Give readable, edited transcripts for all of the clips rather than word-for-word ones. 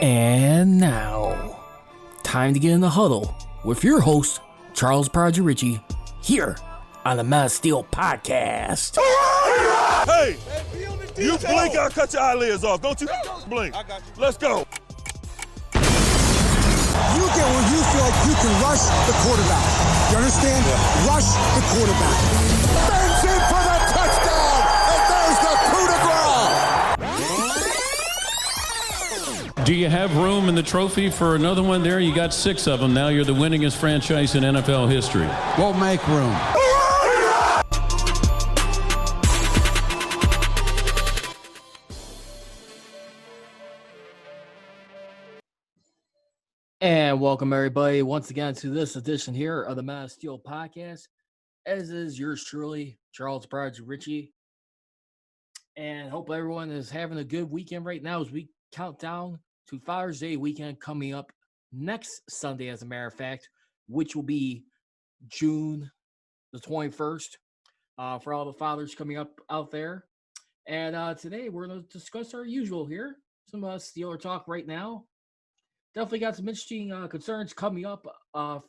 And now, time to get in the huddle with your host, Charles Prodigy Richey, here on the Man of Steel podcast. Hey, you blink, I'll cut your eyelids off. Don't you blink. I got you. Let's go. You get where you feel like you can rush the quarterback. You understand? Yeah. Rush the quarterback. Bangs in for the touchdown, and there's the coup de grace. Do you have room in the trophy for another one there? You got 6 of them. Now you're the winningest franchise in NFL history. We'll make room. And welcome, everybody, once again to this edition here of the Man of Steel podcast, as is yours truly, Charles Prodigy Richey. And hope everyone is having a good weekend right now as we count down to Father's Day weekend coming up next Sunday, as a matter of fact, which will be June the 21st, for all the fathers coming up out there. And today we're going to discuss our usual here, some Steeler talk right now. Definitely got some interesting concerns coming up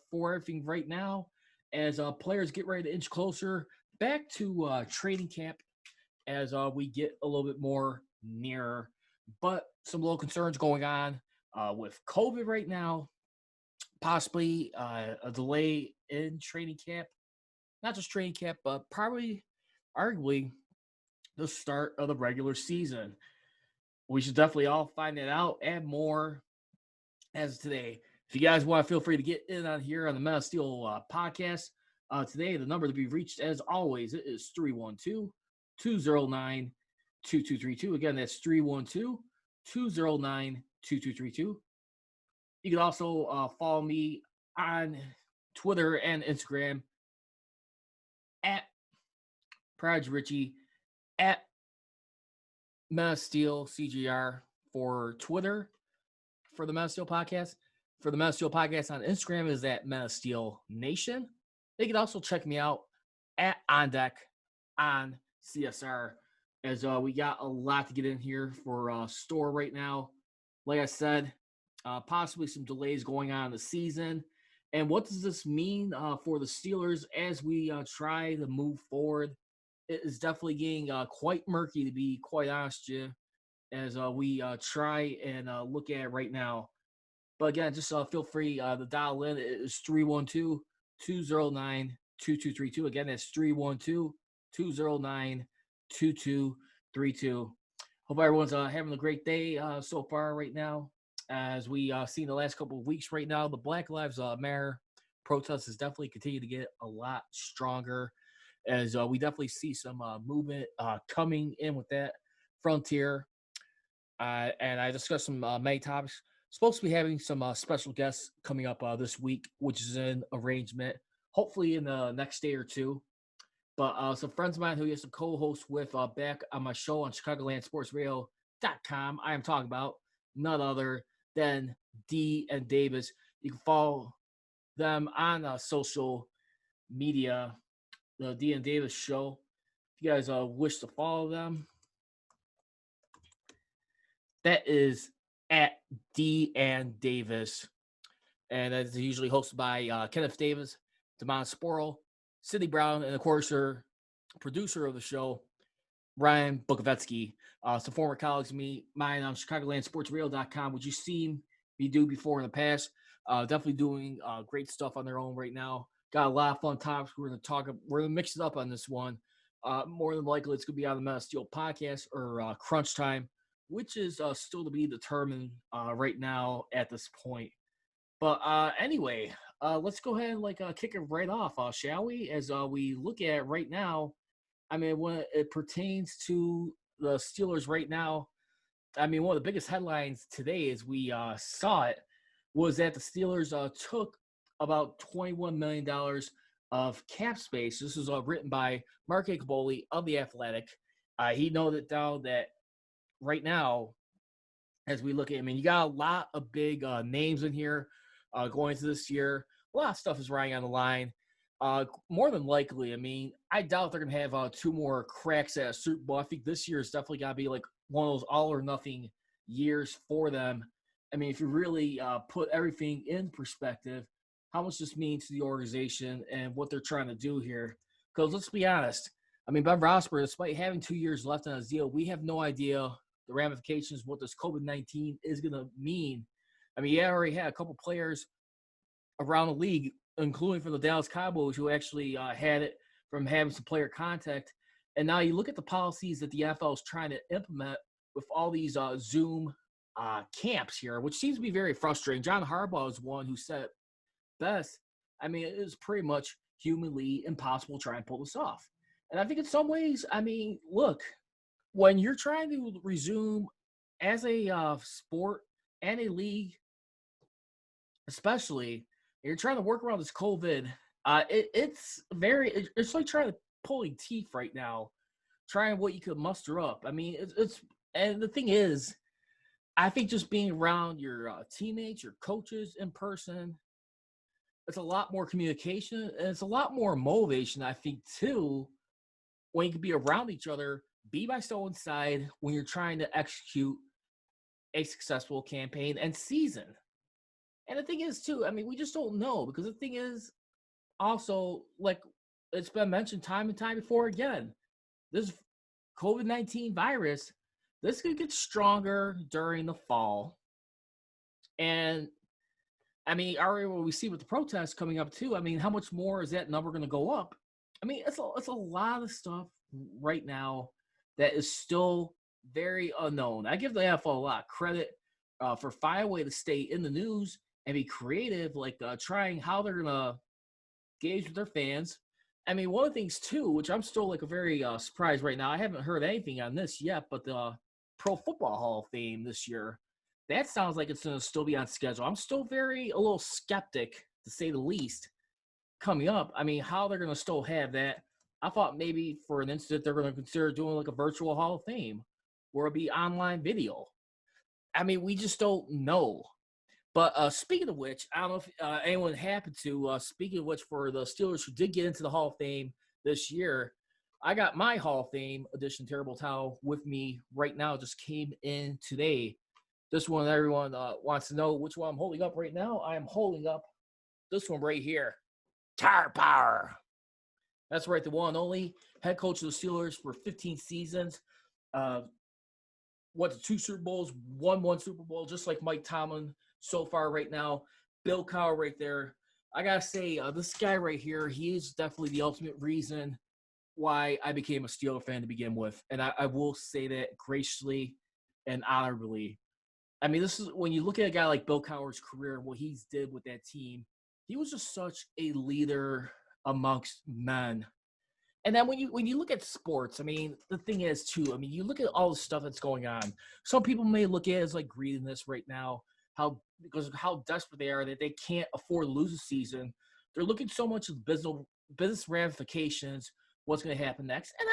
for everything right now as players get ready to inch closer back to training camp as we get a little bit more nearer. But some little concerns going on with COVID right now, possibly a delay in training camp. Not just training camp, but probably, arguably, the start of the regular season. We should definitely all find that out and more as today. If you guys want to, feel free to get in on here on the Man of Steel podcast. Today, the number to be reached, as always, it is 312-209-2232. Again, that's 312-209-2232. You can also follow me on Twitter and Instagram at Prodigy Richey, at Man of Steel CGR for Twitter. For the Man of Steel podcast. For the Man of Steel podcast on Instagram is at Man of Steel Nation. They can also check me out at On Deck on CSR, as we got a lot to get in here for store right now. Like I said, possibly some delays going on in the season. And what does this mean for the Steelers as we try to move forward? It is definitely getting quite murky, to be quite honest with you, as we try and look at it right now. But again, just feel free to dial in. It is 312-209-2232. Again, that's 312-209-2232. Hope everyone's having a great day so far right now. As we see in the last couple of weeks right now, the Black Lives Matter protest has definitely continued to get a lot stronger, as we definitely see some movement coming in with that frontier. And I discussed some many topics. Supposed to be having some special guests coming up this week, which is in arrangement, hopefully in the next day or two. But some friends of mine who used to co-host with back on my show on ChicagolandSportsRadio.com, I am talking about none other than D and Davis. You can follow them on social media, the D and Davis Show. If you guys wish to follow them, that is at D and Davis. And that's usually hosted by Kenneth Davis, Damon Sporl, Sidney Brown, and of course, our producer of the show, Ryan Bukovetsky. Some former colleagues of mine on ChicagolandSportsRadio.com, which you've seen me do before in the past. Definitely doing great stuff on their own right now. Got a lot of fun topics. We're going to mix it up on this one. More than likely, it's going to be on the Man of Steel podcast or Crunch Time, which is still to be determined right now at this point. But anyway, let's go ahead and kick it right off, shall we? As we look at right now, I mean, when it pertains to the Steelers right now, I mean, one of the biggest headlines today, as we saw it, was that the Steelers took about $21 million of cap space. This was written by Mark Kaboly of The Athletic. He noted down that right now, as we look at, I mean, you got a lot of big names in here going into this year. A lot of stuff is riding on the line. More than likely, I mean, I doubt they're going to have 2 more cracks at a Super Bowl. I think this year is definitely got to be like one of those all or nothing years for them I mean, if you really put everything in perspective, how much this means to the organization and what they're trying to do here. Because let's be honest, I mean, Ben Roethlisberger, despite having 2 years left on his deal, we have no idea the ramifications, what this COVID-19 is going to mean. I mean, you already had a couple players around the league, including from the Dallas Cowboys, who actually had it from having some player contact. And now you look at the policies that the NFL is trying to implement with all these Zoom camps here, which seems to be very frustrating. John Harbaugh is one who said it best. I mean, it is pretty much humanly impossible to try and pull this off. And I think in some ways, I mean, look, when you're trying to resume as a sport and a league, especially, you're trying to work around this COVID, it's like trying to pulling teeth right now, trying what you could muster up. I mean, and the thing is, I think just being around your teammates, your coaches in person, it's a lot more communication and it's a lot more motivation, I think, too, when you can be around each other, be by someone's side when you're trying to execute a successful campaign and season. And the thing is, too, I mean, we just don't know, because the thing is also, like it's been mentioned time and time before again, this COVID-19 virus, this could get stronger during the fall. And I mean, already what we see with the protests coming up too, I mean, how much more is that number going to go up? I mean, it's a lot of stuff right now that is still very unknown. I give the NFL a lot of credit for finding a way to stay in the news and be creative, like trying how they're going to engage with their fans. I mean, one of the things too, which I'm still like a very surprised right now, I haven't heard anything on this yet, but the Pro Football Hall of Fame this year, that sounds like it's going to still be on schedule. I'm still a little skeptic, to say the least, coming up. I mean, how they're going to still have that. I thought maybe for an instant they're going to consider doing like a virtual Hall of Fame where it'll be online video. I mean, we just don't know. But speaking of which, I don't know if anyone happened to, speaking of which, for the Steelers who did get into the Hall of Fame this year, I got my Hall of Fame edition Terrible Towel with me right now. Just came in today. This one, everyone wants to know which one I'm holding up right now. I am holding up this one right here. Tar Power. That's right, the one and only head coach of the Steelers for 15 seasons. Went to 2 Super Bowls, won 1 Super Bowl, just like Mike Tomlin so far right now. Bill Cowher right there. I got to say, this guy right here, he is definitely the ultimate reason why I became a Steeler fan to begin with. And I will say that graciously and honorably. I mean, this is when you look at a guy like Bill Cowher's career, what he's did with that team, he was just such a leader amongst men. And then when you look at sports, I mean, the thing is, too, I mean, you look at all the stuff that's going on. Some people may look at it as like greediness right now, because of how desperate they are that they can't afford to lose a season. They're looking so much at the business ramifications, what's going to happen next. And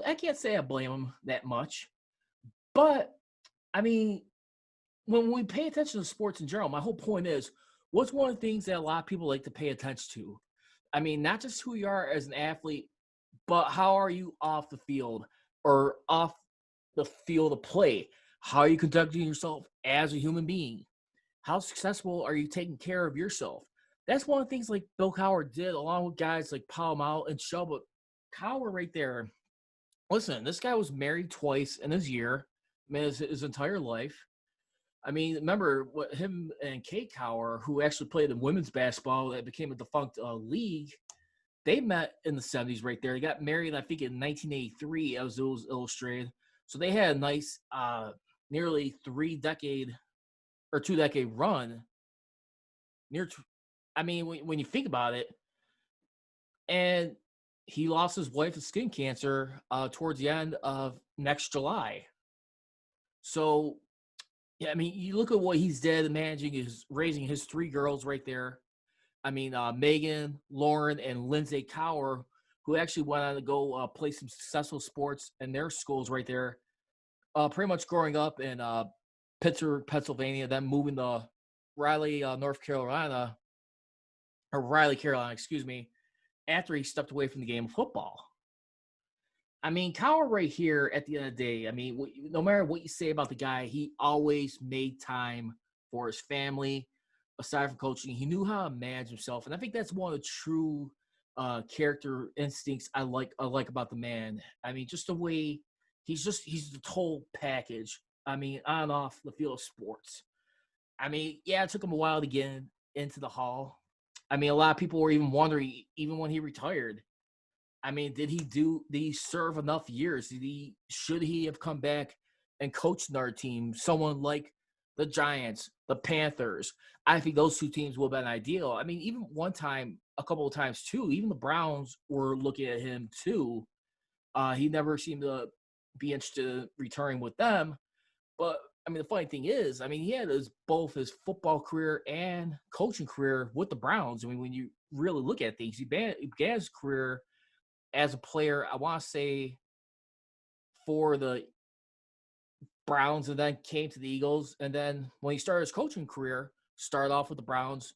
I can't say I blame them that much. But, I mean, when we pay attention to sports in general, my whole point is, what's one of the things that a lot of people like to pay attention to? I mean, not just who you are as an athlete, but how are you off the field or off the field of play? How are you conducting yourself as a human being? How successful are you taking care of yourself? That's one of the things like Bill Cowher did, along with guys like Pall Mall and Shelby. Cowher right there. Listen, this guy was married twice in his year, his entire life. I mean, remember what him and Kate Cowher, who actually played in women's basketball that became a defunct league, they met in the 70s right there. They got married, I think, in 1983, as it was illustrated. So they had a nice nearly 2-decade run. When you think about it, and he lost his wife to skin cancer towards the end of next July. So, yeah, I mean, you look at what he's did, raising his 3 girls right there. I mean, Megan, Lauren, and Lindsay Cowher, who actually went on to go play some successful sports in their schools right there. Pretty much growing up in Pittsburgh, Pennsylvania, then moving to Raleigh, Carolina, excuse me, after he stepped away from the game of football. I mean, Cowher right here at the end of the day, I mean, no matter what you say about the guy, he always made time for his family. Aside from coaching, he knew how to manage himself, and I think that's one of the true character instincts I like about the man. I mean, just the way he's the total package. I mean, on and off the field of sports. I mean, yeah, it took him a while to get into the Hall. I mean, a lot of people were even wondering, even when he retired. I mean, did he serve enough years? Should he have come back and coached another team? Someone like the Giants, the Panthers. I think those two teams would have been ideal. I mean, even one time, a couple of times too, even the Browns were looking at him too. He never seemed to be interested in returning with them. But I mean, the funny thing is, I mean, he had both his football career and coaching career with the Browns. I mean, when you really look at things, he began his career as a player, I want to say, for the Browns, and then came to the Eagles. And then when he started his coaching career, started off with the Browns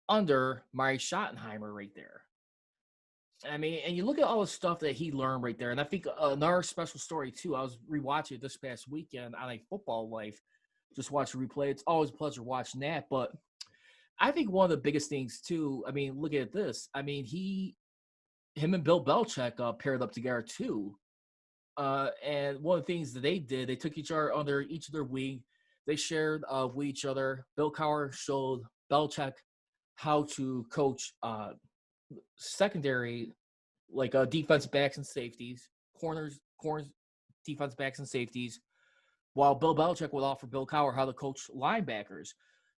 under Mari Schottenheimer right there. I mean, and you look at all the stuff that he learned right there. And I think another special story, too, I was rewatching it this past weekend on A Football Life. Just watch the replay. It's always a pleasure watching that. But I think one of the biggest things, too, I mean, look at this. I mean, him and Bill Belichick paired up together, too. And one of the things that they did, they took each other under each of their wing. They shared with each other. Bill Cowher showed Belichick how to coach secondary, like defensive backs and safeties, corners, defensive backs and safeties, while Bill Belichick would offer Bill Cowher how to coach linebackers.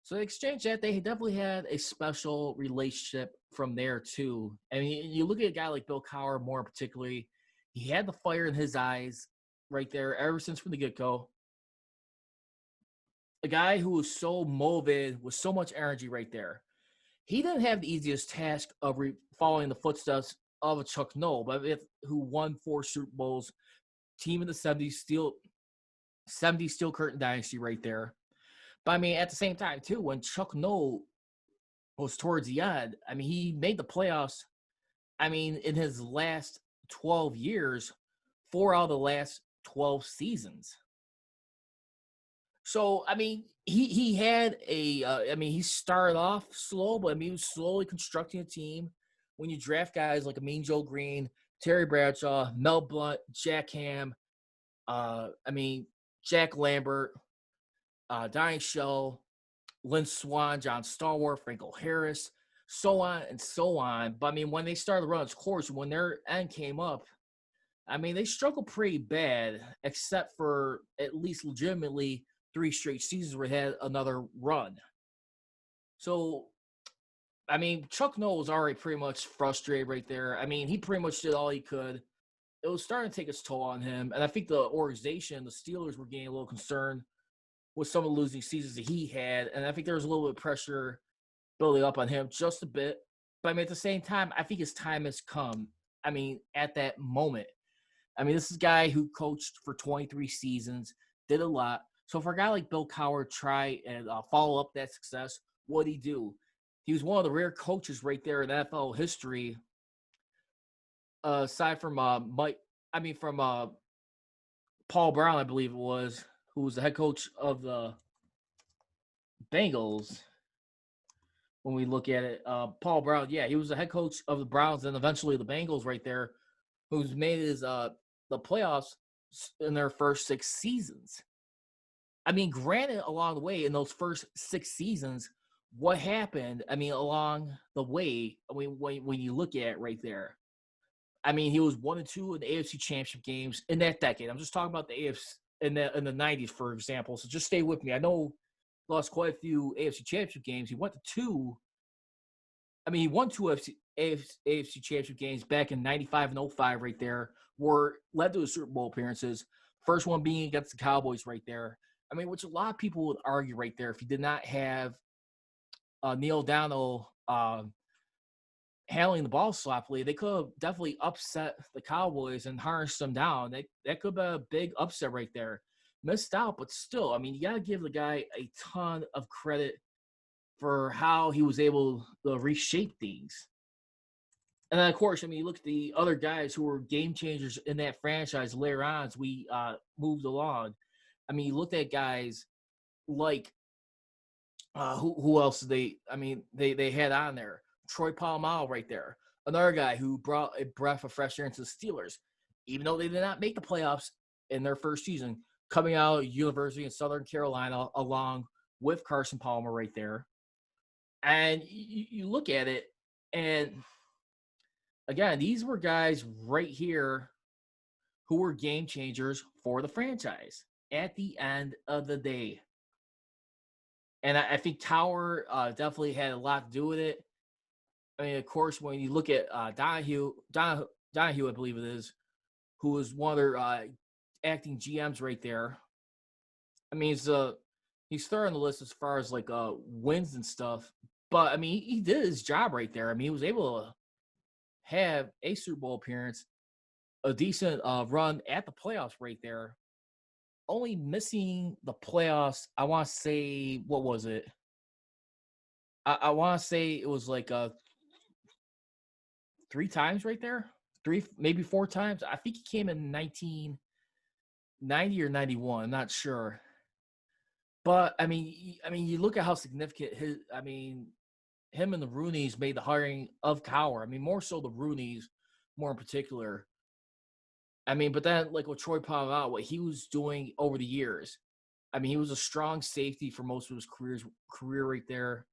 So they exchanged that. They definitely had a special relationship from there, too. I mean, you look at a guy like Bill Cowher more particularly, he had the fire in his eyes right there ever since from the get-go. A guy who was so motivated with so much energy right there. He didn't have the easiest task of following the footsteps of a Chuck Noll, who won 4 Super Bowls, team in the 70s Steel Curtain Dynasty right there. But, I mean, at the same time, too, when Chuck Noll was towards the end, I mean, he made the playoffs, I mean, in his last 12 years, 4 out of the last 12 seasons. So, I mean, he had he started off slow, but, I mean, he was slowly constructing a team. When you draft guys like Mean Joe Green, Terry Bradshaw, Mel Blount, Jack Ham, Jack Lambert, Donnie Shell, Lynn Swann, John Stallworth, Franco Harris, so on and so on. But, I mean, when they started to run its course, when their end came up, I mean, they struggled pretty bad, except for at least legitimately 3 straight seasons where they had another run. So, I mean, Chuck Noll was already pretty much frustrated right there. I mean, he pretty much did all he could. It was starting to take its toll on him. And I think the organization, the Steelers, were getting a little concerned with some of the losing seasons that he had. And I think there was a little bit of pressure building up on him just a bit. But, I mean, at the same time, I think his time has come. I mean, at that moment. I mean, this is a guy who coached for 23 seasons, did a lot. So for a guy like Bill Cowher try and follow up that success, what did he do? He was one of the rare coaches right there in NFL history, aside from Paul Brown, I believe it was, who was the head coach of the Bengals. When we look at it, Paul Brown, yeah, he was the head coach of the Browns and eventually the Bengals right there, who's made his the playoffs in their first 6 seasons. I mean, granted, along the way in those first 6 seasons, what happened? I mean, along the way, I mean, when you look at it right there, I mean, he was 1-2 in the AFC Championship games in that decade. I'm just talking about the AFC in the 90s, for example. So just stay with me. I know he lost quite a few AFC Championship games. He went to 2. I mean, he won 2 AFC Championship games back in 95 and 05 right there, led to the Super Bowl appearances. First one being against the Cowboys right there. I mean, which a lot of people would argue right there, if you did not have Neil O'Donnell handling the ball sloppily, they could have definitely upset the Cowboys and harnessed them down. That could be a big upset right there. Missed out, but still, I mean, you got to give the guy a ton of credit for how he was able to reshape things. And then, of course, I mean, you look at the other guys who were game changers in that franchise later on as we moved along. I mean, you looked at guys like Who else did they? I mean, they had on there Troy Polamalu right there, another guy who brought a breath of fresh air into the Steelers, even though they did not make the playoffs in their first season, coming out of University of Southern Carolina along with Carson Palmer right there. And you look at it, and again, these were guys right here who were game changers for the franchise at the end of the day. And I think Tower definitely had a lot to do with it. I mean, of course, when you look at Donahue, I believe it is, who was one of their acting GMs right there. I mean, he's third on the list as far as like wins and stuff. But I mean, he did his job right there. I mean, he was able to have a Super Bowl appearance, a decent run at the playoffs right there. Only missing the playoffs, I want to say, what was it? I want to say it was like 3 times right there. 3, maybe 4 times. I think he came in 1990 or 91. I'm not sure. But, I mean, you look at how significant him and the Rooneys made the hiring of Cowher. I mean, more so the Rooneys, more in particular. I mean, but then, like what Troy Polamalu, what he was doing over the years, I mean, he was a strong safety for most of his career right there,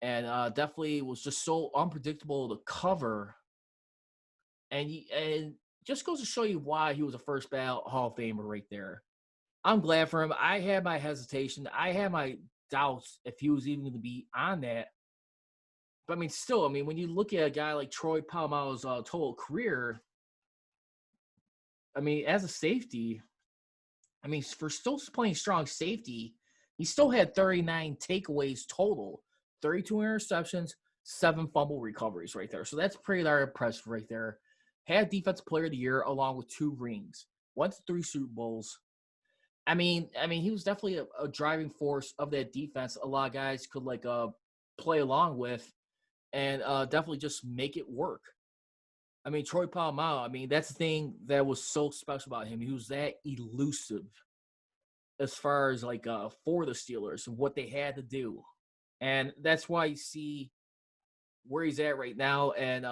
and definitely was just so unpredictable to cover. And just goes to show you why he was a first ballot Hall of Famer right there. I'm glad for him. I had my hesitation. I had my doubts if he was even going to be on that. But I mean, still, when you look at a guy like Troy Polamalu's total career, I mean, as a safety, I mean, for still playing strong safety, he still had 39 takeaways total, 32 interceptions, 7 fumble recoveries right there. So that's pretty darn impressive right there. Had Defensive Player of the Year along with 2 rings, went to 3 Super Bowls. I mean, he was definitely a driving force of that defense. A lot of guys could play along with, and definitely just make it work. I mean, Troy Polamalu, that's the thing that was so special about him. He was that elusive as far as for the Steelers and what they had to do. And that's why you see where he's at right now and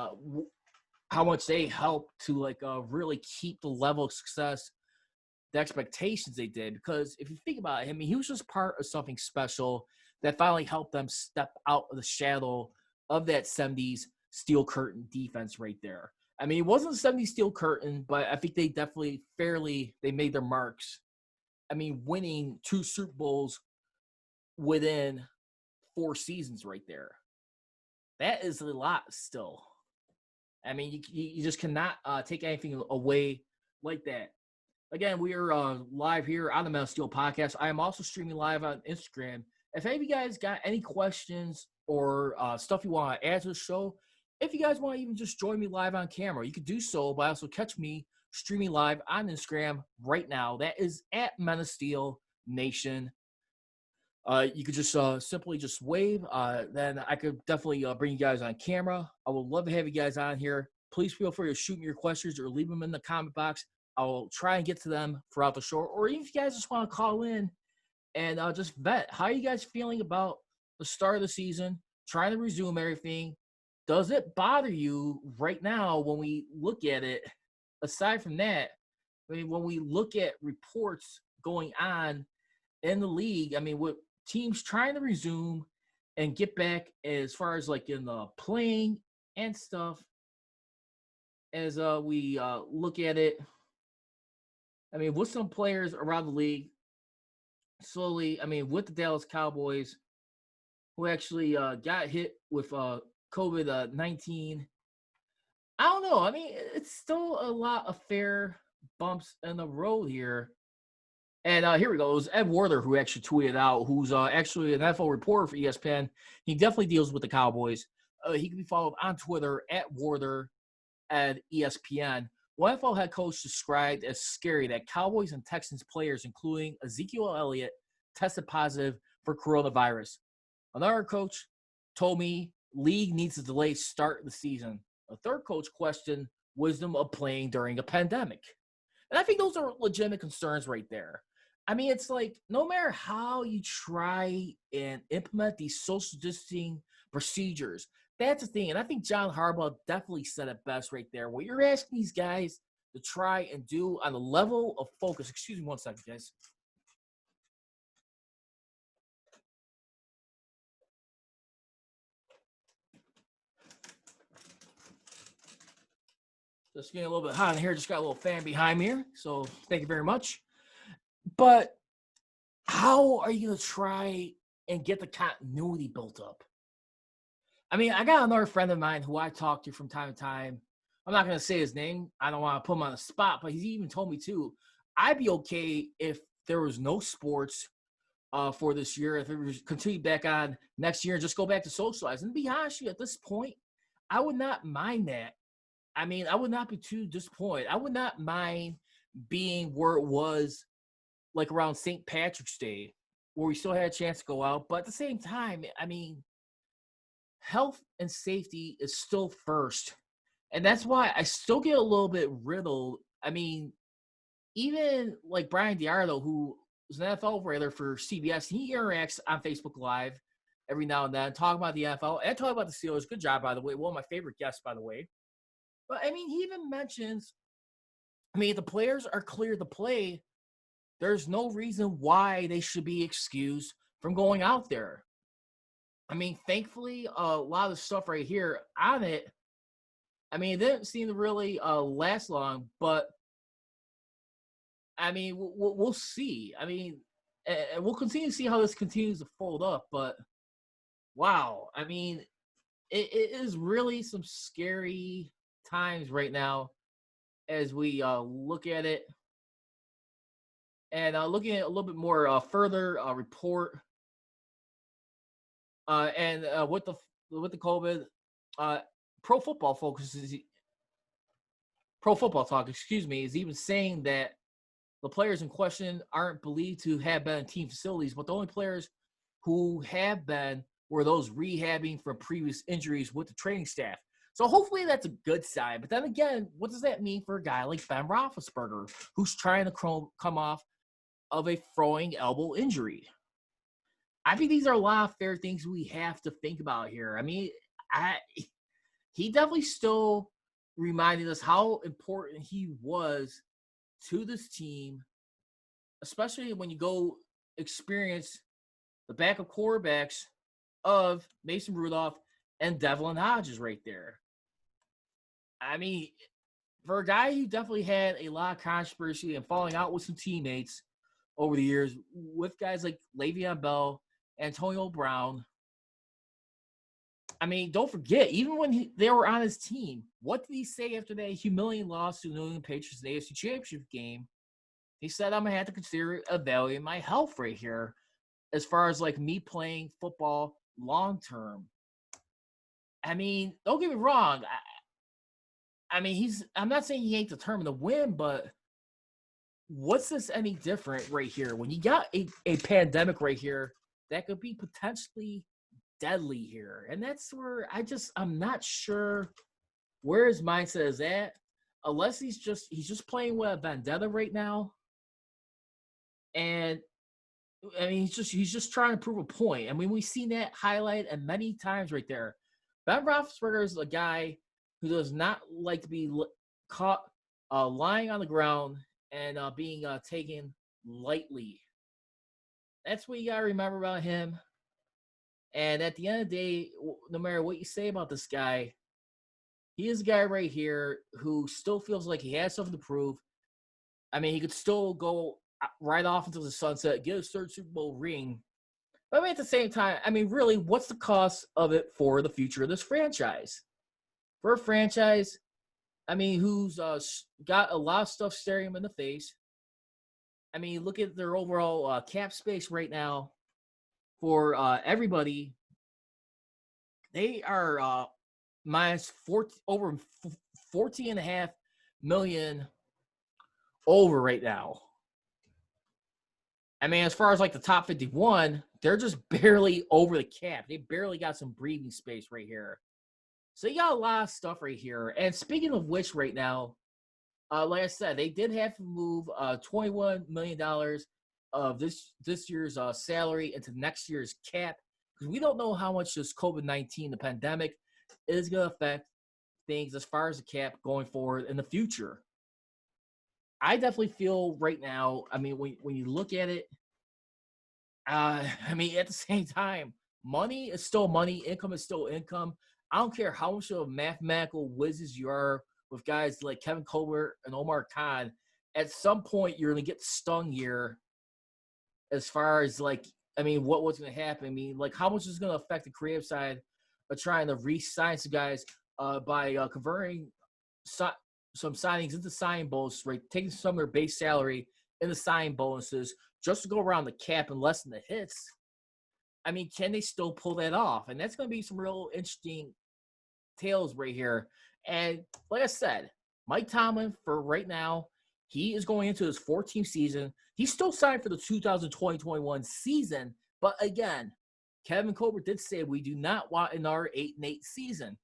how much they helped to really keep the level of success, the expectations they did. Because if you think about it, he was just part of something special that finally helped them step out of the shadow of that 70s steel curtain defense right there. I mean, it wasn't the 70s steel curtain, but I think they definitely they made their marks. I mean, winning 2 Super Bowls within 4 seasons right there. That is a lot still. I mean, you just cannot take anything away like that. Again, we are live here on the Metal Steel Podcast. I am also streaming live on Instagram. If any of you guys got any questions or stuff you want to add to the show, if you guys want to even just join me live on camera, you could do so by also catch me streaming live on Instagram right now. That is at Men Steel Nation. You could just simply just wave. Then I could definitely bring you guys on camera. I would love to have you guys on here. Please feel free to shoot me your questions or leave them in the comment box. I will try and get to them throughout the show. Or even if you guys just want to call in and just vet. How are you guys feeling about the start of the season, trying to resume everything? Does it bother you right now when we look at it? Aside from that, when we look at reports going on in the league, with teams trying to resume and get back as far as in the playing and stuff, as we look at it, with some players around the league slowly, with the Dallas Cowboys, who actually got hit with COVID-19. I don't know. It's still a lot of fair bumps in the road here. And here we go. It was Ed Werder who actually tweeted out, who's actually an NFL reporter for ESPN. He definitely deals with the Cowboys. He can be followed on Twitter at Werder at ESPN. One NFL head coach described as scary that Cowboys and Texans players, including Ezekiel Elliott, tested positive for coronavirus. Another coach told me league needs to delay start of the season. A third coach questioned wisdom of playing during a pandemic. And I think those are legitimate concerns right there. I mean, it's like no matter how you try and implement these social distancing procedures, that's the thing. And I think John Harbaugh definitely said it best right there. What you're asking these guys to try and do on the level of focus. Excuse me one second, guys. Just getting a little bit hot in here. Just got a little fan behind me here. So thank you very much. But how are you going to try and get the continuity built up? I mean, I got another friend of mine who I talk to from time to time. I'm not going to say his name. I don't want to put him on the spot, but he's even told me too, I'd be okay if there was no sports for this year, if it was continued back on next year and just go back to socialize. And to be honest with you, at this point, I would not mind that. I mean, I would not be too disappointed. I would not mind being where it was like around St. Patrick's Day, where we still had a chance to go out. But at the same time, I mean, health and safety is still first. And that's why I still get a little bit riddled. I mean, even like Brian DiArdo, who is an NFL writer for CBS, he interacts on Facebook Live every now and then, talking about the NFL and talking about the Steelers. Good job, by the way. One of my favorite guests, by the way. But, I mean, he even mentions, I mean, if the players are clear to play, there's no reason why they should be excused from going out there. I mean, thankfully, a lot of the stuff right here on it, I mean, it didn't seem to really last long, but, I mean, we'll see. I mean, and we'll continue to see how this continues to fold up, but, wow. I mean, it is really some scary times right now as we look at it. And looking at a little bit more further report, and with the COVID, Pro Football Talk, is even saying that the players in question aren't believed to have been in team facilities, but the only players who have been were those rehabbing from previous injuries with the training staff. So hopefully that's a good sign. But then again, what does that mean for a guy like Ben Roethlisberger, who's trying to come off of a throwing elbow injury? I think these are a lot of fair things we have to think about here. I mean, he definitely still reminded us how important he was to this team, especially when you go experience the backup quarterbacks of Mason Rudolph and Devlin Hodges right there. I mean, for a guy who definitely had a lot of controversy and falling out with some teammates over the years, with guys like Le'Veon Bell, Antonio Brown. I mean, don't forget, even when they were on his team, what did he say after that humiliating loss to the New England Patriots in the AFC Championship game? He said, I'm going to have to consider evaluating my health right here as far as, like, me playing football long-term. I mean, don't get me wrong. I mean, I'm not saying he ain't determined to win, but what's this any different right here? When you got a pandemic right here that could be potentially deadly here. And that's where I'm not sure where his mindset is at, unless he's just playing with a vendetta right now. And I mean, he's just trying to prove a point. I mean, we've seen that highlight and many times right there. Ben Roethlisberger is a guy who does not like to be caught lying on the ground and being taken lightly. That's what you got to remember about him. And at the end of the day, no matter what you say about this guy, he is a guy right here who still feels like he has something to prove. I mean, he could still go right off into the sunset, get his third Super Bowl ring. But I mean, at the same time, I mean, really, what's the cost of it for the future of this franchise? For a franchise, I mean, who's got a lot of stuff staring him in the face. I mean, look at their overall cap space right now for everybody. They are minus over $14.5 million over right now. I mean, as far as like the top 51, they're just barely over the cap. They barely got some breathing space right here. So you got a lot of stuff right here. And speaking of which right now, like I said, they did have to move $21 million of this year's salary into next year's cap, because we don't know how much this COVID-19, the pandemic, is going to affect things as far as the cap going forward in the future. I definitely feel right now, I mean, when you look at it, I mean, at the same time, money is still money, income is still income. I don't care how much of a mathematical whizzes you are with guys like Kevin Colbert and Omar Khan. At some point, you're going to get stung here as far as, like, I mean, what's going to happen? I mean, like, how much is going to affect the creative side of trying to re-sign some guys by converting some signings into sign bonuses, right? Taking some of their base salary into sign bonuses just to go around the cap and lessen the hits. I mean, can they still pull that off? And that's going to be some real interesting tales right here. And like I said, Mike Tomlin, for right now, he is going into his 14th season. He's still signed for the 2020-21 season. But again, Kevin Colbert did say we do not want another 8-8 season.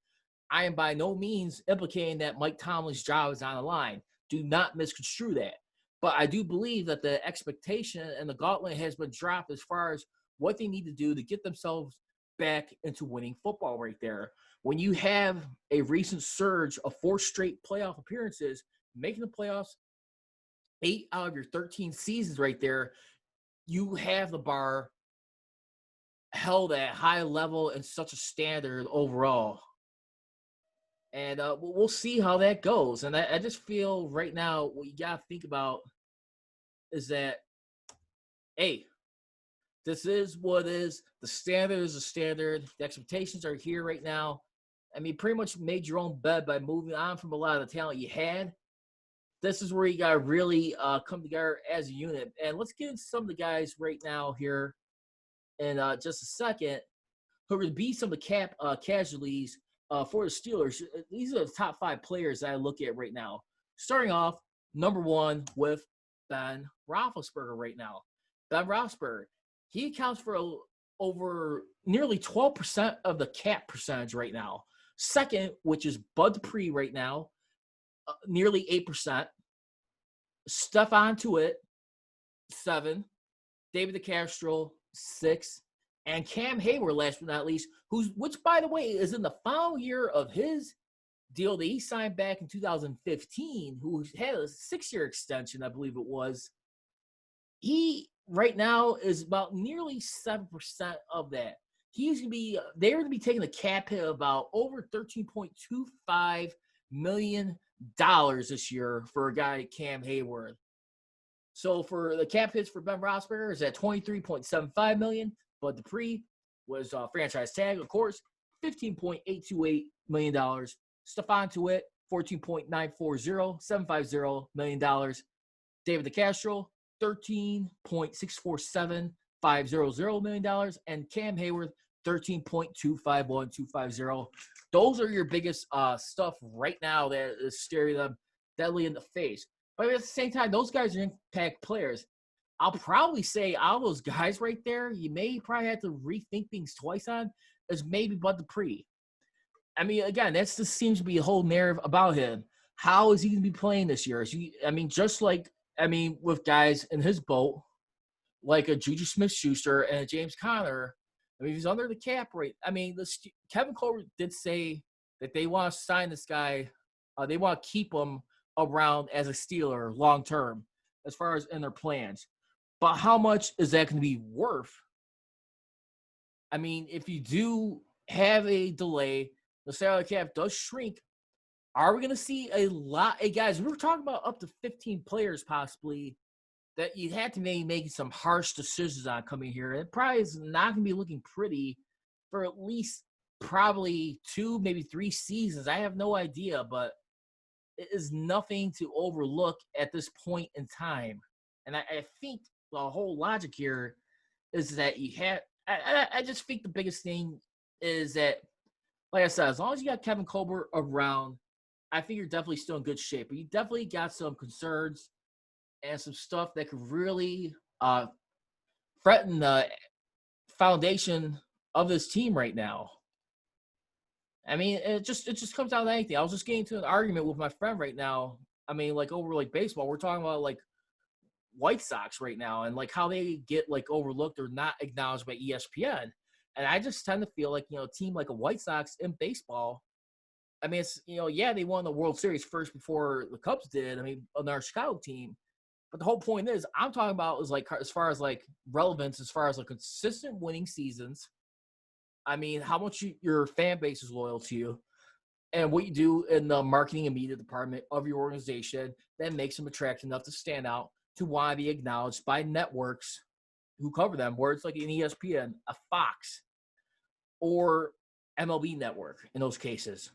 I am by no means implicating that Mike Tomlin's job is on the line. Do not misconstrue that. But I do believe that the expectation and the gauntlet has been dropped as far as what they need to do to get themselves back into winning football right there. When you have a recent surge of 4 straight playoff appearances, making the playoffs 8 out of your 13 seasons right there, you have the bar held at high level and such a standard overall. And we'll see how that goes. And I just feel right now what you got to think about is that, hey, this is what it is. The standard is the standard. The expectations are here right now. I mean, pretty much made your own bed by moving on from a lot of the talent you had. This is where you got to really come together as a unit. And let's get into some of the guys right now here in just a second who are going to be some of the casualties for the Steelers. These are the top 5 players that I look at right now. Starting off, number 1 with Ben Roethlisberger right now. Ben Roethlisberger, he accounts for over nearly 12% of the cap percentage right now. Second, which is Bud Dupree right now, nearly 8%. Stephon Tuitt, 7. David DeCastro, 6. And Cam Hayward, last but not least, which, by the way, is in the final year of his deal that he signed back in 2015, who had a 6-year extension, I believe it was. He right now is about nearly 7% of that. They're going to be taking a cap hit of about over $13.25 million this year for a guy like Cam Hayward. So for the cap hits for Ben Roethlisberger is at $23.75 million. But Dupree was franchise tag, of course, $15.828 million. Stephon Tuitt, $14.940 million. David DeCastro, $13.647 million. And Cam Hayward, $13.251250. Those are your biggest stuff right now that is staring them deadly in the face. But at the same time, those guys are impact players. I'll probably say out of those guys right there, you may probably have to rethink things twice on, is maybe Bud Dupree. I mean, again, that just seems to be a whole narrative about him. How is he going to be playing this year? With guys in his boat, like a Juju Smith-Schuster and a James Conner, I mean, he's under the cap rate. I mean, Kevin Colbert did say that they want to sign this guy. They want to keep him around as a Steeler long-term as far as in their plans. But how much is that going to be worth? I mean, if you do have a delay, the salary cap does shrink. Are we going to see a lot? Hey, guys, we were talking about up to 15 players possibly that you had to maybe make some harsh decisions on coming here. It probably is not going to be looking pretty for at least probably 2, maybe 3 seasons. I have no idea, but it is nothing to overlook at this point in time. And I think the whole logic here is that I just think the biggest thing is that, like I said, as long as you got Kevin Colbert around, I think you're definitely still in good shape. But you definitely got some concerns and some stuff that could really threaten the foundation of this team right now. I mean, it just comes down to anything. I was just getting into an argument with my friend right now. I mean, like over like baseball, we're talking about like White Sox right now and like how they get like overlooked or not acknowledged by ESPN. And I just tend to feel like, a team like a White Sox in baseball, I mean, it's, they won the World Series first before the Cubs did. I mean, on our Chicago team. But the whole point is, I'm talking about is like as far as like relevance, as far as like consistent winning seasons. I mean, how much your fan base is loyal to you, and what you do in the marketing and media department of your organization that makes them attractive enough to stand out, to want to be acknowledged by networks who cover them, where it's like an ESPN, a Fox, or MLB Network in those cases.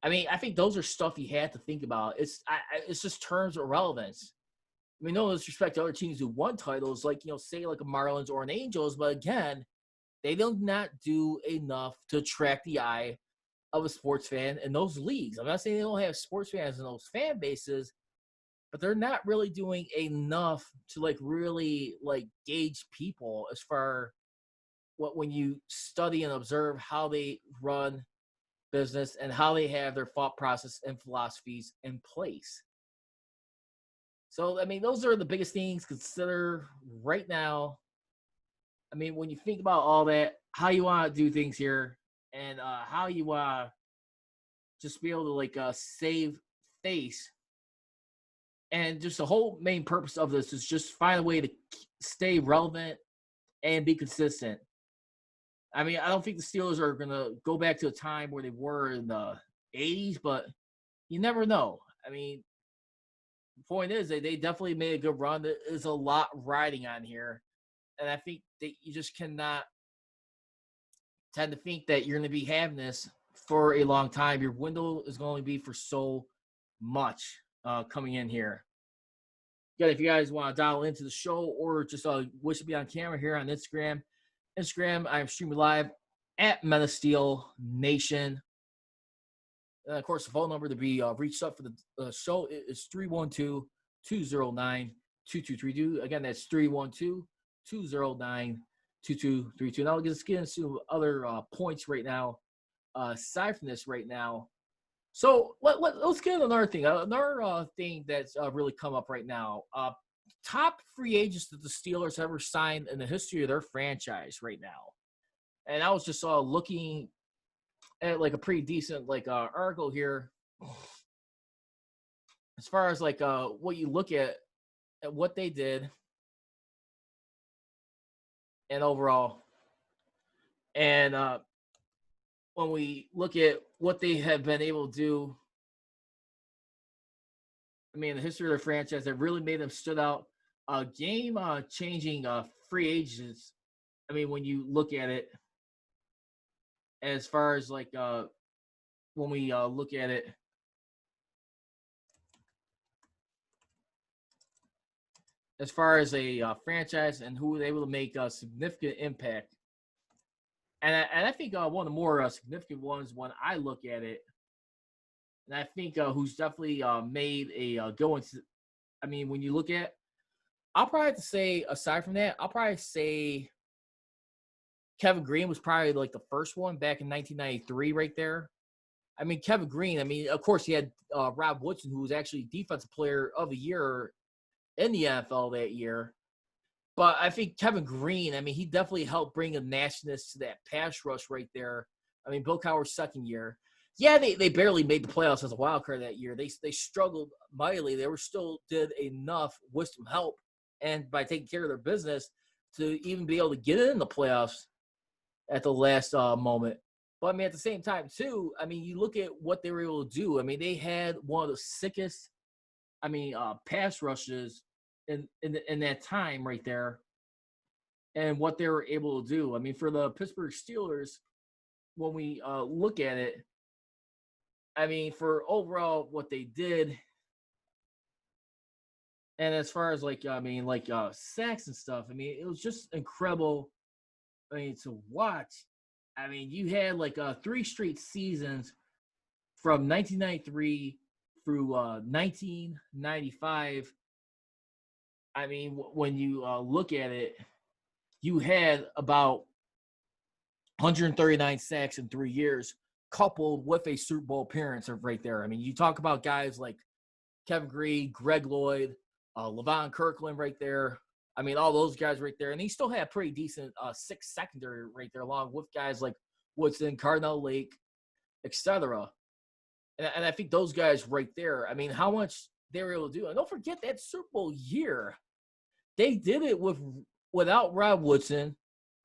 I mean, I think those are stuff you had to think about. It's just terms of relevance. I mean, no disrespect to other teams who won titles, like, say like a Marlins or an Angels, but again, they do not do enough to attract the eye of a sports fan in those leagues. I'm not saying they don't have sports fans in those fan bases, but they're not really doing enough to like really like gauge people as far when you study and observe how they run business and how they have their thought process and philosophies in place. So, I mean, those are the biggest things to consider right now. I mean, when you think about all that, how you want to do things here and how you want to just be able to, like, save face. And just the whole main purpose of this is just find a way to stay relevant and be consistent. I mean, I don't think the Steelers are going to go back to a time where they were in the 80s, but you never know. I mean, the point is they definitely made a good run. There is a lot riding on here. And I think that you just cannot tend to think that you're going to be having this for a long time. Your window is going to be for so much coming in here. Again, if you guys want to dial into the show or just wish to be on camera here on Instagram, I'm streaming live at MetaSteel Nation. And, of course, the phone number to be reached up for the show is 312-209-2232. Again, that's 312-209-2232. Now, let's get into other points right now, aside from this right now. So let's get another thing. Another thing that's really come up right now. Top free agents that the Steelers ever signed in the history of their franchise right now. And I was just looking at like a pretty decent article here. As far as like what you look at what they did and overall. And when we look at what they have been able to do, I mean, the history of their franchise that really made them stood out. Game-changing free agents. I mean, when you look at it, as far as like when we look at it, as far as a franchise and who was able to make a significant impact. And I think one of the more significant ones when I look at it, and I think who's definitely made a go into, I mean, when you look at, I'll probably have to say, aside from that, I'll probably say Kevin Green was probably like the first one back in 1993 right there. I mean, Kevin Green, I mean, of course, he had Rob Woodson, who was actually Defensive Player of the Year in the NFL that year. But I think Kevin Green, I mean, he definitely helped bring a nastiness to that pass rush right there. I mean, Bill Cowher's second year. Yeah, they barely made the playoffs as a wild card that year. They struggled mightily. They were still did enough with some help and by taking care of their business to even be able to get in the playoffs at the last moment. But, I mean, at the same time, too, I mean, you look at what they were able to do. I mean, they had one of the sickest, pass rushes in that time right there and what they were able to do. I mean, for the Pittsburgh Steelers, when we look at it, I mean, for overall what they did, and as far as sacks and stuff, I mean, it was just incredible. I mean, to watch. I mean, you had 3 straight seasons from 1993 through 1995. I mean, when you look at it, you had about 139 sacks in 3 years, coupled with a Super Bowl appearance right there. I mean, you talk about guys like Kevin Green, Greg Lloyd, Levon Kirkland right there. I mean, all those guys right there. And he still had pretty decent sixth secondary right there, along with guys like Woodson, Cardinal Lake, etc. And I think those guys right there, I mean, how much they were able to do. And don't forget that Super Bowl year, they did it without Rod Woodson,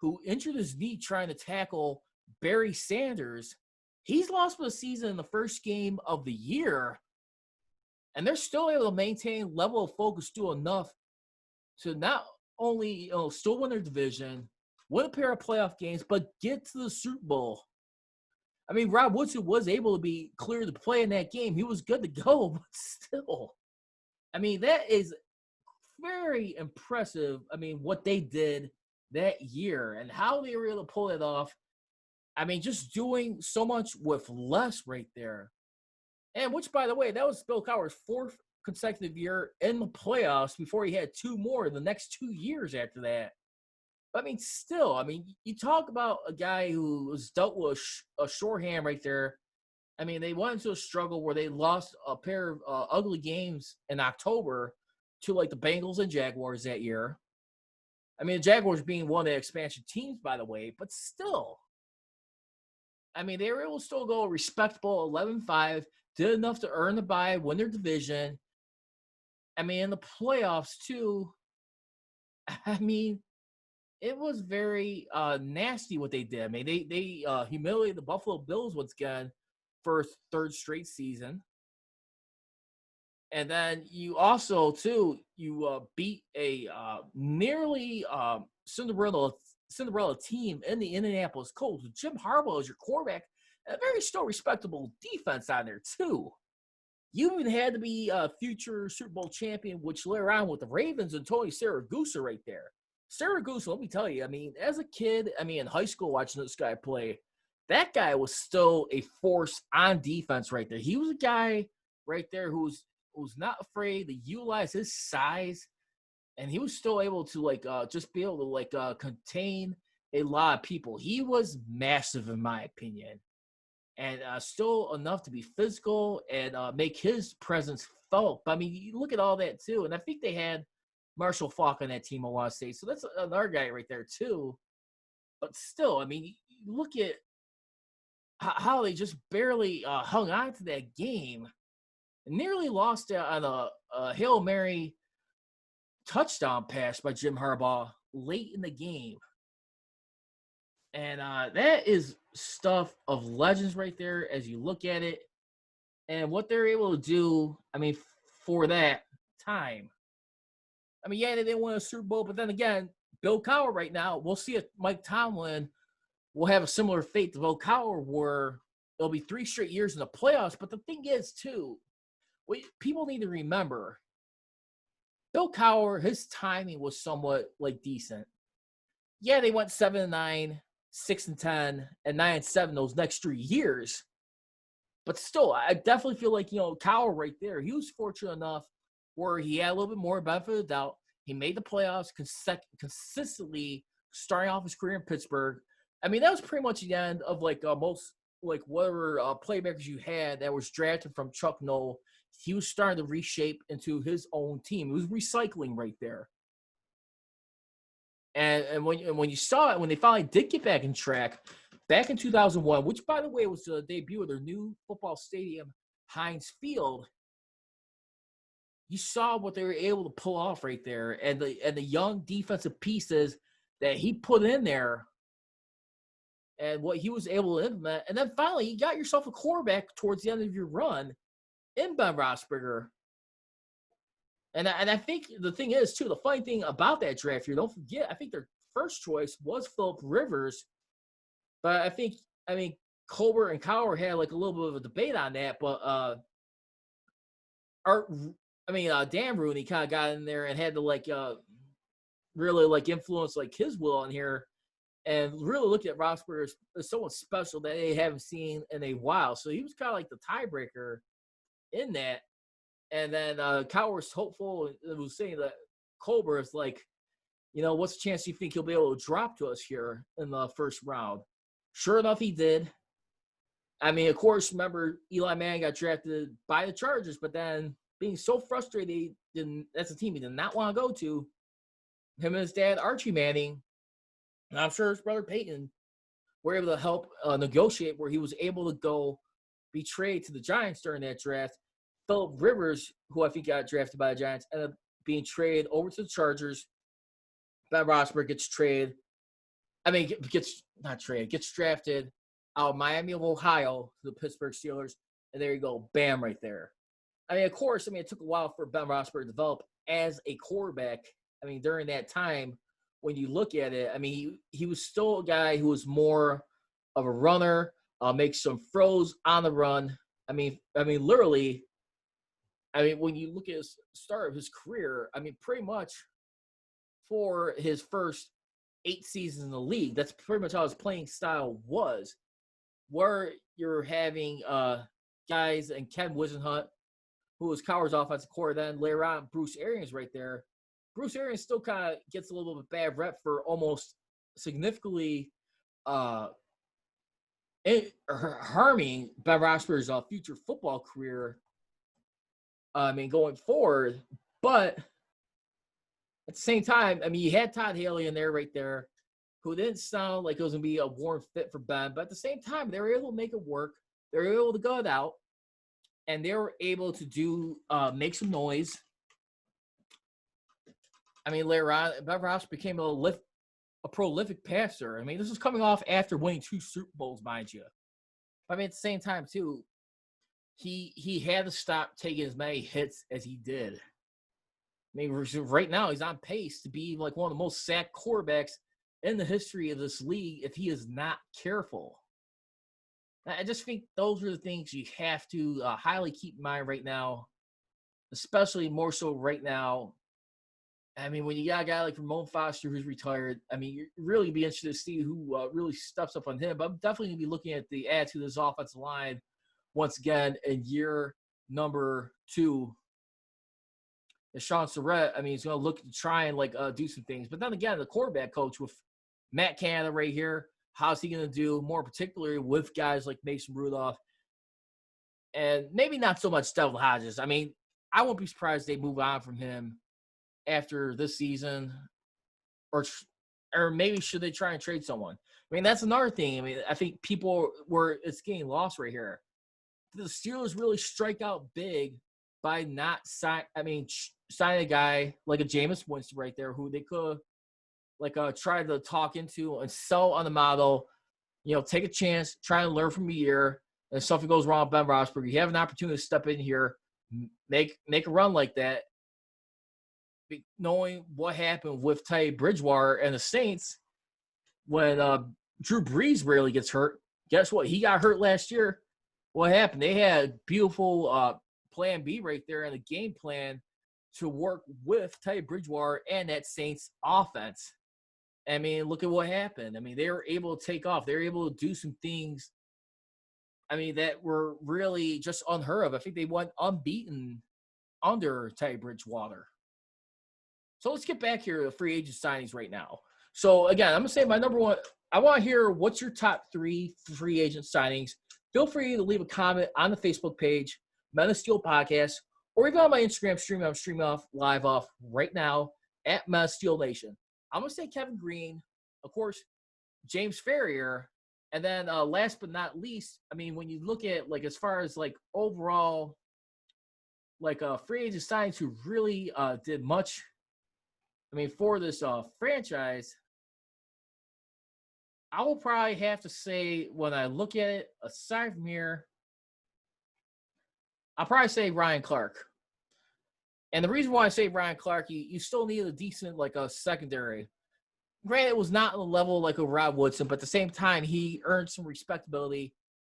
who injured his knee trying to tackle Barry Sanders. He's lost for the season in the first game of the year. And they're still able to maintain level of focus, do enough to not only still win their division, win a pair of playoff games, but get to the Super Bowl. I mean, Rod Woodson was able to be cleared to play in that game. He was good to go, but still. I mean, that is very impressive. I mean, what they did that year and how they were able to pull it off. I mean, just doing so much with less right there. And which, by the way, that was Bill Cowher's fourth consecutive year in the playoffs before he had two more the next 2 years after that. But, I mean, still, I mean, you talk about a guy who was dealt with a shorthand right there. I mean, they went into a struggle where they lost a pair of ugly games in October to, like, the Bengals and Jaguars that year. I mean, the Jaguars being one of the expansion teams, by the way, but still. I mean, they were able to still go a respectable 11-5, did enough to earn the bye, win their division. I mean, in the playoffs, too, I mean, it was very nasty what they did. I mean, they humiliated the Buffalo Bills once again for a third straight season. And then you also, too, you beat a nearly Cinderella team in the Indianapolis Colts with Jim Harbaugh as your quarterback and a very still respectable defense on there, too. You even had to be a future Super Bowl champion, which later on with the Ravens and Tony Siragusa right there. Siragusa, let me tell you, I mean, as a kid, I mean, in high school watching this guy play, that guy was still a force on defense right there. He was a guy right there who was not afraid to utilize his size, and he was still able to, just be able to, contain a lot of people. He was massive, in my opinion, and still enough to be physical and make his presence felt. But, I mean, you look at all that, too, and I think they had Marshall Faulk on that team, I want to say. So that's another guy right there, too. But still, I mean, you look at how they just barely hung on to that game and nearly lost on a Hail Mary touchdown pass by Jim Harbaugh late in the game. And that is stuff of legends right there as you look at it and what they're able to do, I mean, for that time. I mean, yeah, they didn't win a Super Bowl, but then again, Bill Cowher right now, we'll see if Mike Tomlin will have a similar fate to Bill Cowher where it'll be 3 straight years in the playoffs. But the thing is, too, people need to remember, Bill Cowher, his timing was somewhat, decent. Yeah, they went 7-9, 6-10, and 9-7 those next 3 years. But still, I definitely feel like, Cowher right there, he was fortunate enough where he had a little bit more benefit of the doubt. He made the playoffs consistently starting off his career in Pittsburgh. I mean, that was pretty much the end of, most, whatever playmakers you had that was drafted from Chuck Noll. He was starting to reshape into his own team. It was recycling right there. And when you saw it, when they finally did get back in track, back in 2001, which, by the way, was the debut of their new football stadium, Heinz Field, you saw what they were able to pull off right there, and the young defensive pieces that he put in there, and what he was able to implement. And then finally, you got yourself a quarterback towards the end of your run in Ben Roethlisberger. And I think the thing is, too, the funny thing about that draft here, don't forget, I think their first choice was Phillip Rivers. But I mean, Colbert and Cowher had a little bit of a debate on that. But Dan Rooney kind of got in there and had to really influence his will on here, and really looked at Roethlisberger as someone special that they haven't seen in a while. So he was kind of the tiebreaker in that. And then Cowher was hopeful and was saying that Colbert is what's the chance you think he'll be able to drop to us here in the first round? Sure enough, he did. I mean, of course, remember Eli Manning got drafted by the Chargers, but then being so frustrated that's a team he did not want to go to. Him and his dad, Archie Manning, and I'm sure his brother Peyton were able to help negotiate where he was able to go be traded to the Giants during that draft. Phillip Rivers, who I think got drafted by the Giants, ended up being traded over to the Chargers. Ben Roethlisberger gets traded. Gets drafted out of Miami of Ohio to the Pittsburgh Steelers. And there you go. Bam, right there. Of course, it took a while for Ben Roethlisberger to develop as a quarterback. During that time, when you look at it, he was still a guy who was more of a runner, make some throws on the run. Literally, when you look at his start of his career, pretty much for his first 8 seasons in the league, that's pretty much how his playing style was, where you're having guys and Ken Wisenhunt, who was Cowher's offensive core, then later on Bruce Arians right there. Bruce Arians still kind of gets a little bit bad rep for almost significantly harming Ben Roethlisberger's future football career. Going forward, but at the same time, you had Todd Haley in there right there, who didn't sound like it was going to be a warm fit for Ben, but at the same time, they were able to make it work. They were able to gut it out, and they were able to do make some noise. Later on, Ben Roethlisberger became a prolific passer. This was coming off after winning 2 Super Bowls, mind you. At the same time, too, he had to stop taking as many hits as he did. Right now, he's on pace to be like one of the most sacked quarterbacks in the history of this league if he is not careful. I just think those are the things you have to highly keep in mind right now, especially more so right now. When you got a guy like Ramon Foster who's retired, you're really be interested to see who really steps up on him. But I'm definitely going to be looking at the attitude of this offensive line once again in year number 2. And Sean Surratt, he's going to look to try and do some things. But then again, the quarterback coach with Matt Canada right here, how's he going to do, more particularly with guys like Mason Rudolph and maybe not so much Devin Hodges. I won't be surprised they move on from him after this season, or maybe should they try and trade someone? That's another thing. I think it's getting lost right here. The Steelers really strike out big by not signing a guy like a Jameis Winston right there, who they could try to talk into and sell on the model, take a chance, try and learn from a year. And if something goes wrong with Ben Roethlisberger, you have an opportunity to step in here, make a run like that. Knowing what happened with Teddy Bridgewater and the Saints when Drew Brees rarely gets hurt. Guess what? He got hurt last year. What happened? They had a beautiful plan B right there and a game plan to work with Teddy Bridgewater and that Saints offense. Look at what happened. They were able to take off. They were able to do some things, that were really just unheard of. I think they went unbeaten under Teddy Bridgewater. So let's get back here to free agent signings right now. So, again, I'm going to say my number one. I want to hear what's your top 3 free agent signings. Feel free to leave a comment on the Facebook page, Men of Steel Podcast, or even on my Instagram stream. I'm streaming off live off right now at Men of Steel Nation. I'm going to say Kevin Green, of course, James Ferrier, and then last but not least, when you look at, as far as, overall, free agent signings who really did much – for this franchise, I will probably have to say, when I look at it, aside from here, I'll probably say Ryan Clark. And the reason why I say Ryan Clark, you still need a decent, a secondary. Granted, it was not on the level like a Rod Woodson, but at the same time, he earned some respectability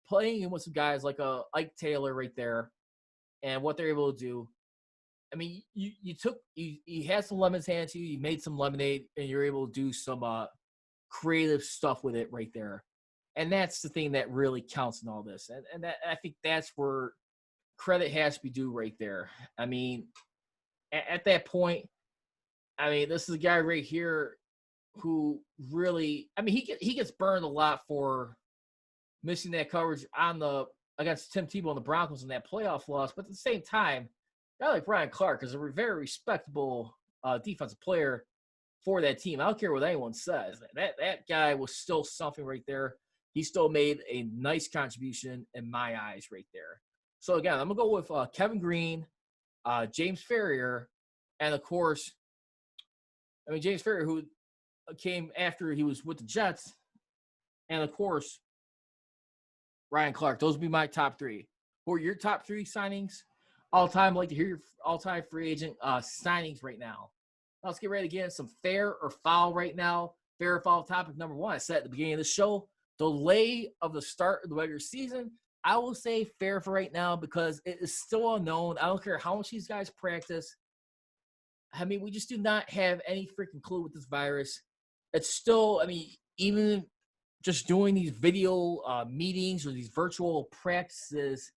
playing with some guys like Ike Taylor right there and what they're able to do. You had some lemons handed to you, you made some lemonade, and you're able to do some creative stuff with it right there. And that's the thing that really counts in all this. And I think that's where credit has to be due right there. At that point, this is a guy right here who really, he gets burned a lot for missing that coverage against Tim Tebow and the Broncos in that playoff loss. But at the same time, guy like Ryan Clark is a very respectable defensive player for that team. I don't care what anyone says. That guy was still something right there. He still made a nice contribution in my eyes right there. So, again, I'm going to go with Kevin Green, James Ferrier, and, of course, James Ferrier, who came after he was with the Jets, and, of course, Ryan Clark. Those would be my top three. Who are your top three signings all time? I'd like to hear your all-time free agent signings right now. Let's get ready to get some fair or foul right now. Fair or foul topic number one. I said at the beginning of the show, delay of the start of the regular season. I will say fair for right now because it is still unknown. I don't care how much these guys practice. We just do not have any freaking clue with this virus. It's still, even just doing these video meetings or these virtual practices,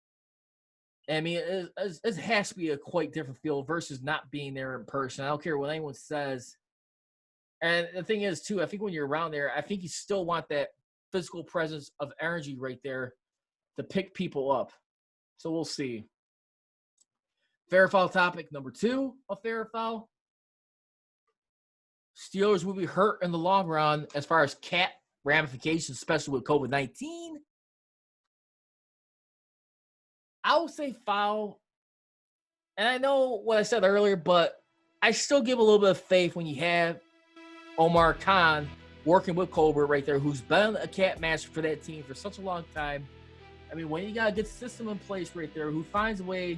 it has to be a quite different feel versus not being there in person. I don't care what anyone says. And the thing is, too, I think when you're around there, I think you still want that physical presence of energy right there to pick people up. So we'll see. Fair or foul topic number two of fair or foul. Steelers will be hurt in the long run as far as cap ramifications, especially with COVID-19. I would say foul. And I know what I said earlier, but I still give a little bit of faith when you have Omar Khan working with Cobra right there, who's been a cap master for that team for such a long time. When you got a good system in place right there, who finds a way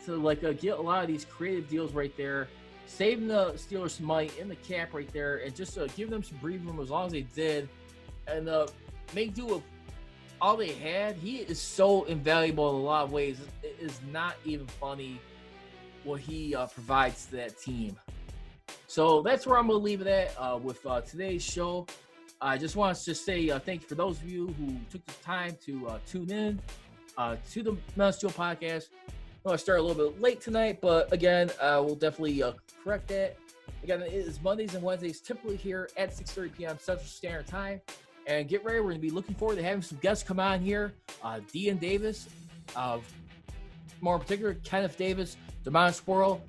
to get a lot of these creative deals right there, saving the Steelers some money in the cap right there, and just give them some breathing room as long as they did, and make do with all they had. He is so invaluable in a lot of ways. It is not even funny what he provides to that team. So that's where I'm going to leave it at with today's show. I just want to say thank you for those of you who took the time to tune in to the Metal Steel podcast. I started a little bit late tonight, but again, we'll definitely correct that. Again, it is Mondays and Wednesdays, typically here at 6:30 p.m. Central Standard Time. And get ready, we're going to be looking forward to having some guests come on here. Dean Davis, more in particular, Kenneth Davis, Demond Squirrel.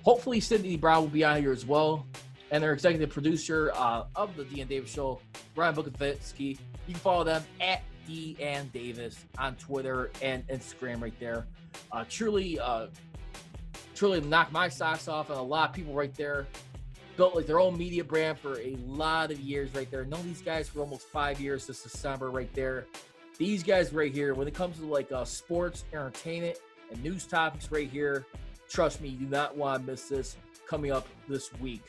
Hopefully, Sydney Brown will be on here as well. And their executive producer of the Dean Davis Show, Brian Bukovitsky. You can follow them at Dean Davis on Twitter and Instagram right there. Truly knocked my socks off, and a lot of people right there built their own media brand for a lot of years right there. Known these guys for almost 5 years this December right there. These guys right here, when it comes to sports, entertainment, and news topics right here, trust me, you do not want to miss this coming up this week.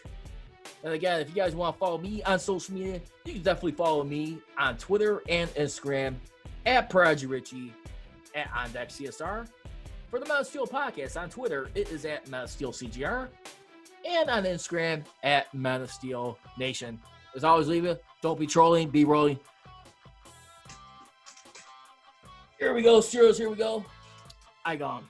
And again, if you guys want to follow me on social media, you can definitely follow me on Twitter and Instagram at Prodigy Richey at OnDeckCSR. For the Metal Steel Podcast on Twitter, it is at Metal Steel CGR. And on Instagram at Metal Steel Nation. As always, leave it. Don't be trolling, be rolling. Here we go, Steelers. Here we go. I gone.